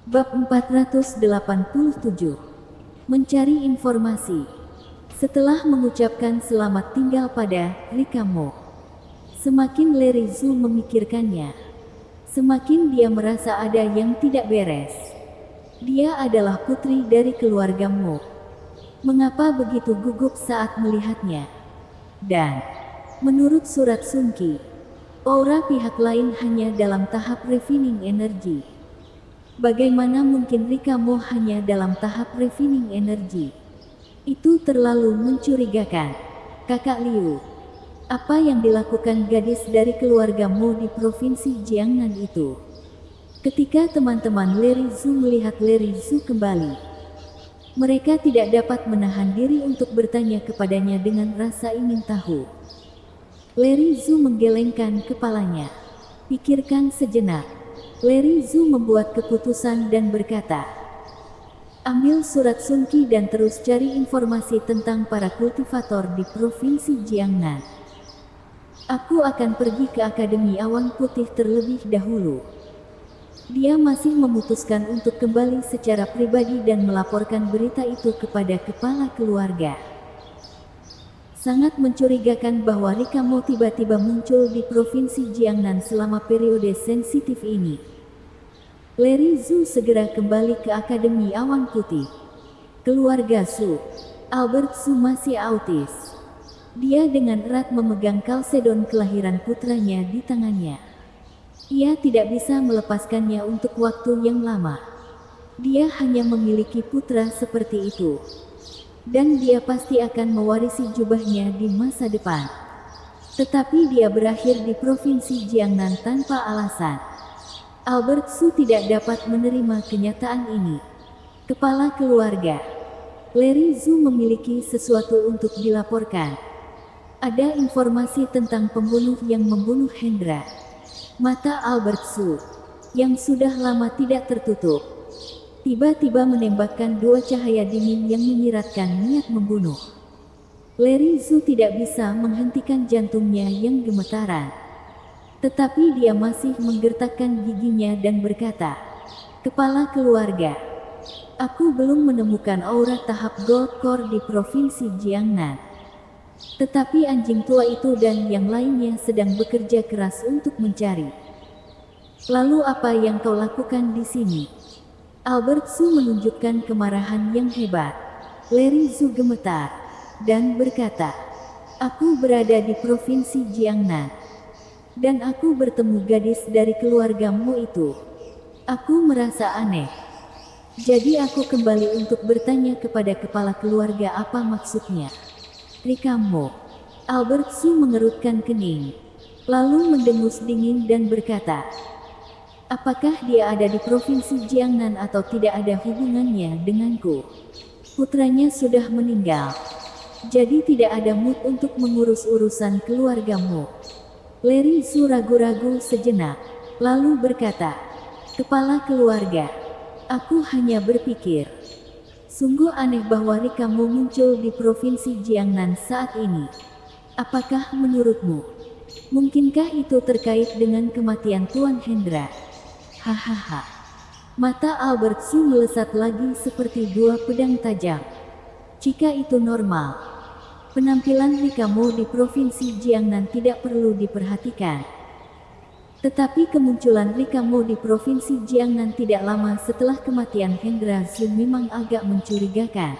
Bab 487. Mencari informasi. Setelah mengucapkan selamat tinggal pada Rikamo, semakin Larry Zhu memikirkannya, semakin dia merasa ada yang tidak beres. Dia adalah putri dari keluarga Mo. Mengapa begitu gugup saat melihatnya? Dan menurut surat Sun Qi, aura pihak lain hanya dalam tahap refining energi. Bagaimana mungkin Rikamo hanya dalam tahap refining energi? Itu terlalu mencurigakan. Kakak Liu, apa yang dilakukan gadis dari keluarga Mo di provinsi Jiangnan itu? Ketika teman-teman Larry Zhu melihat Larry Zhu kembali, mereka tidak dapat menahan diri untuk bertanya kepadanya dengan rasa ingin tahu. Larry Zhu menggelengkan kepalanya. Pikirkan sejenak. Larry Zhu membuat keputusan dan berkata, ambil surat Sun Qi dan terus cari informasi tentang para kultivator di provinsi Jiangnan. Aku akan pergi ke Akademi Awan Putih terlebih dahulu. Dia masih memutuskan untuk kembali secara pribadi dan melaporkan berita itu kepada kepala keluarga. Sangat mencurigakan bahwa Rikamo tiba-tiba muncul di provinsi Jiangnan selama periode sensitif ini. Larry Zhu segera kembali ke Akademi Awan Putih. Keluarga Zhu, Albert Zhu masih autis. Dia dengan erat memegang kalsedon kelahiran putranya di tangannya. Ia tidak bisa melepaskannya untuk waktu yang lama. Dia hanya memiliki putra seperti itu. Dan dia pasti akan mewarisi jubahnya di masa depan. Tetapi dia berakhir di provinsi Jiangnan tanpa alasan. Albert Zhu tidak dapat menerima kenyataan ini. Kepala keluarga, Larry Zhu memiliki sesuatu untuk dilaporkan. Ada informasi tentang pembunuh yang membunuh Hendra. Mata Albert Zhu, yang sudah lama tidak tertutup, tiba-tiba menembakkan dua cahaya dingin yang menyiratkan niat membunuh. Larry Zhu tidak bisa menghentikan jantungnya yang gemetaran. Tetapi dia masih menggertakkan giginya dan berkata, kepala keluarga, aku belum menemukan aura tahap Gold Core di provinsi Jiangnan. Tetapi anjing tua itu dan yang lainnya sedang bekerja keras untuk mencari. Lalu apa yang kau lakukan di sini? Albert Zhu menunjukkan kemarahan yang hebat. Larry Zhu gemetar dan berkata, aku berada di provinsi Jiangnan. Dan aku bertemu gadis dari keluargamu itu. Aku merasa aneh. Jadi aku kembali untuk bertanya kepada kepala keluarga apa maksudnya. Rikamo. Albert Zhu mengerutkan kening, lalu mendengus dingin dan berkata, apakah dia ada di provinsi Jiangnan atau tidak ada hubungannya denganku? Putranya sudah meninggal. Jadi tidak ada mood untuk mengurus urusan keluargamu. Larry Zhu ragu-ragu sejenak, lalu berkata, kepala keluarga, aku hanya berpikir. Sungguh aneh bahwa Rikamo muncul di provinsi Jiangnan saat ini. Apakah menurutmu? Mungkinkah itu terkait dengan kematian Tuan Hendra? Hahaha. Mata Albert Zhu melesat lagi seperti dua pedang tajam. Jika itu normal, penampilan Rikamo di provinsi Jiangnan tidak perlu diperhatikan. Tetapi kemunculan Rikamo di provinsi Jiangnan tidak lama setelah kematian Hendra Zhu memang agak mencurigakan.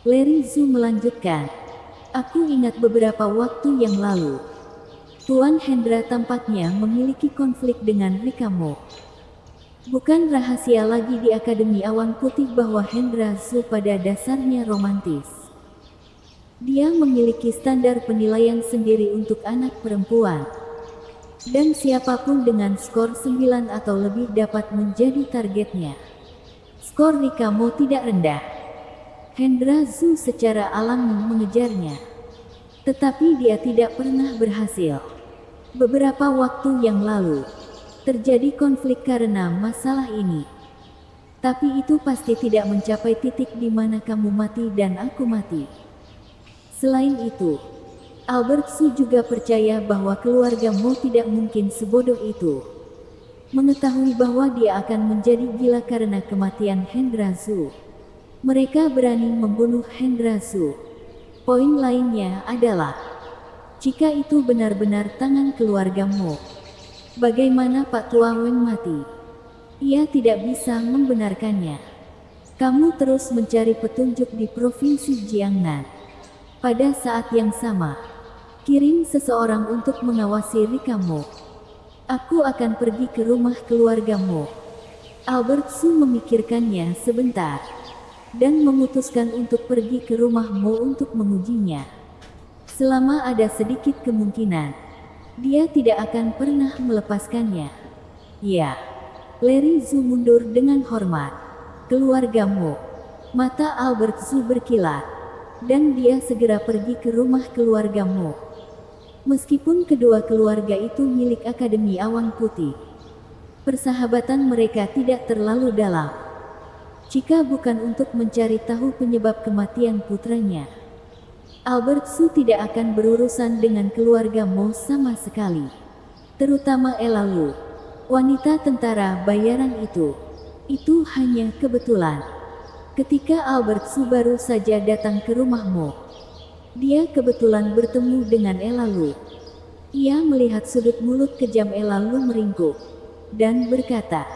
Larry Zhu melanjutkan, aku ingat beberapa waktu yang lalu, Tuan Hendra tampaknya memiliki konflik dengan Rikamo. Bukan rahasia lagi di Akademi Awan Putih bahwa Hendra Zhu pada dasarnya romantis. Dia memiliki standar penilaian sendiri untuk anak perempuan. Dan siapapun dengan skor 9 atau lebih dapat menjadi targetnya. Skor Rikamo tidak rendah. Hendra Zhu secara alami mengejarnya. Tetapi dia tidak pernah berhasil. Beberapa waktu yang lalu, terjadi konflik karena masalah ini. Tapi itu pasti tidak mencapai titik di mana kamu mati dan aku mati. Selain itu, Albert Zhu juga percaya bahwa keluarga Mo tidak mungkin sebodoh itu. mengetahui bahwa dia akan menjadi gila karena kematian Hendra Zhu. Mereka berani membunuh Hendra Zhu. Poin lainnya adalah, jika itu benar-benar tangan keluargamu, bagaimana Pak Tua Weng mati? Ia tidak bisa membenarkannya. Kamu terus mencari petunjuk di Provinsi Jiangnan. Pada saat yang sama, kirim seseorang untuk mengawasi Rikamu. Aku akan pergi ke rumah keluargamu. Albert Su memikirkannya sebentar, dan memutuskan untuk pergi ke rumahmu untuk mengujinya. Selama ada sedikit kemungkinan, dia tidak akan pernah melepaskannya. Ya, Larry Zhu mundur dengan hormat. Keluargamu. Mata Albert Zhu berkilat, dan dia segera pergi ke rumah keluargamu. Meskipun kedua keluarga itu milik Akademi Awan Putih, persahabatan mereka tidak terlalu dalam. Jika bukan untuk mencari tahu penyebab kematian putranya, Albert Su tidak akan berurusan dengan keluarga Mo sama sekali. Terutama Elalu, wanita tentara bayaran itu. Itu hanya kebetulan. Ketika Albert Su baru saja datang ke rumah Mo, dia kebetulan bertemu dengan Elalu. Ia melihat sudut mulut kejam Elalu meringkuk, dan berkata,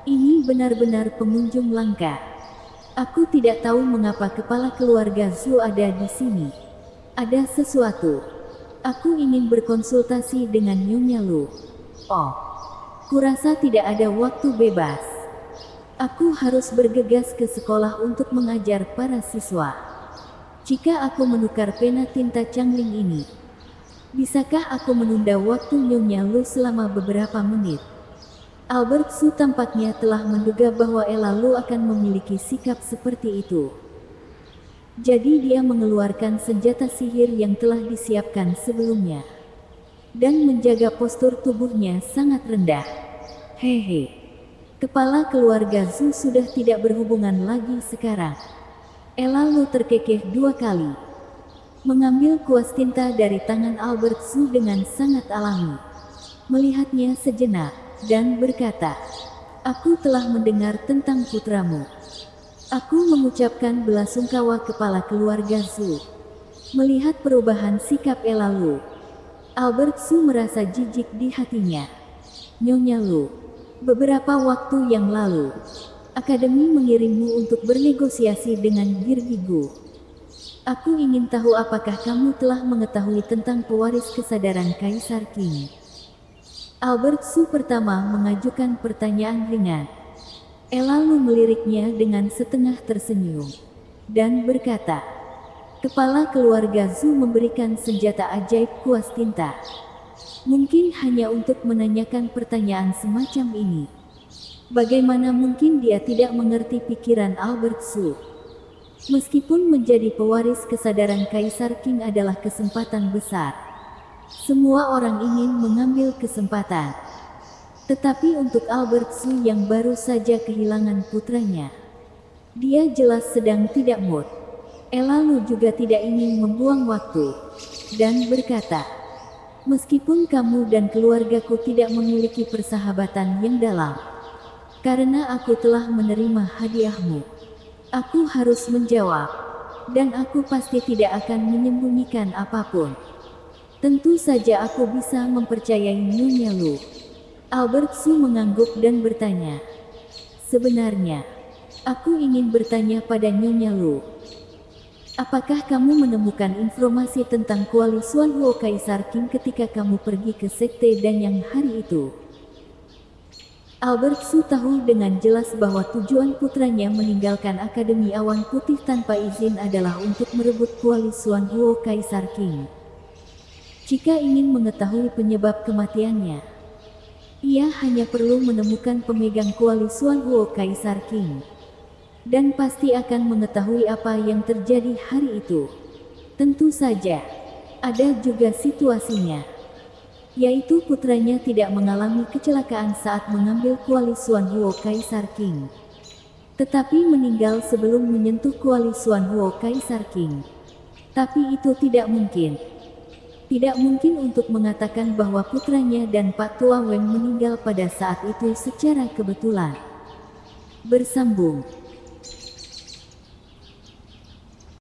"Ini benar-benar pengunjung langka. Aku tidak tahu mengapa kepala keluarga Zhu ada di sini. Ada sesuatu. Aku ingin berkonsultasi dengan Nyonya Lu." "Oh, kurasa tidak ada waktu bebas. Aku harus bergegas ke sekolah untuk mengajar para siswa. Jika aku menukar pena tinta Changling ini, bisakah aku menunda waktu Nyonya Lu selama beberapa menit?" Albert Su tampaknya telah menduga bahwa Elalu akan memiliki sikap seperti itu. Jadi dia mengeluarkan senjata sihir yang telah disiapkan sebelumnya, dan menjaga postur tubuhnya sangat rendah. Hehe. Kepala keluarga Zhu sudah tidak berhubungan lagi sekarang. Elalu terkekeh 2 kali, mengambil kuas tinta dari tangan Albert Zhu dengan sangat alami, melihatnya sejenak, dan berkata, "Aku telah mendengar tentang putramu. Aku mengucapkan belasungkawa." Kepala keluarga Zhu melihat perubahan sikap Elalu. Albert Zhu merasa jijik di hatinya. "Nyonya Lu, beberapa waktu yang lalu, Akademi mengirimmu untuk bernegosiasi dengan Girgigu. Aku ingin tahu apakah kamu telah mengetahui tentang pewaris kesadaran Kaisar Qing." Albert Su pertama mengajukan pertanyaan ringan. Elalu meliriknya dengan setengah tersenyum, dan berkata, "Kepala keluarga Zhu memberikan senjata ajaib kuas tinta. Mungkin hanya untuk menanyakan pertanyaan semacam ini. Bagaimana mungkin dia tidak mengerti pikiran Albert Su? Meskipun menjadi pewaris kesadaran Kaisar Qing adalah kesempatan besar, semua orang ingin mengambil kesempatan. Tetapi untuk Albert Su yang baru saja kehilangan putranya, dia jelas sedang tidak mood." Elalu juga tidak ingin membuang waktu, dan berkata, "Meskipun kamu dan keluargaku tidak memiliki persahabatan yang dalam, karena aku telah menerima hadiahmu, aku harus menjawab, dan aku pasti tidak akan menyembunyikan apapun. Tentu saja aku bisa mempercayai Nyonya Lu." Albert Su mengangguk dan bertanya, "Sebenarnya, aku ingin bertanya pada Nyonya Lu. Apakah kamu menemukan informasi tentang Kuali Xuan Huo Kaisar Qing ketika kamu pergi ke Sekte Danyang hari itu?" Albert Su tahu dengan jelas bahwa tujuan putranya meninggalkan Akademi Awan Putih tanpa izin adalah untuk merebut Kuali Xuan Huo Kaisar Qing. Jika ingin mengetahui penyebab kematiannya, ia hanya perlu menemukan pemegang Kuali Xuan Huo Kaisar Qing, dan pasti akan mengetahui apa yang terjadi hari itu. Tentu saja, ada juga situasinya, yaitu putranya tidak mengalami kecelakaan saat mengambil Kuali Xuan Huo Kaisar Qing, tetapi meninggal sebelum menyentuh Kuali Xuan Huo Kaisar Qing. Tapi itu tidak mungkin. Tidak mungkin untuk mengatakan bahwa putranya dan Pak Tua Weng meninggal pada saat itu secara kebetulan. Bersambung.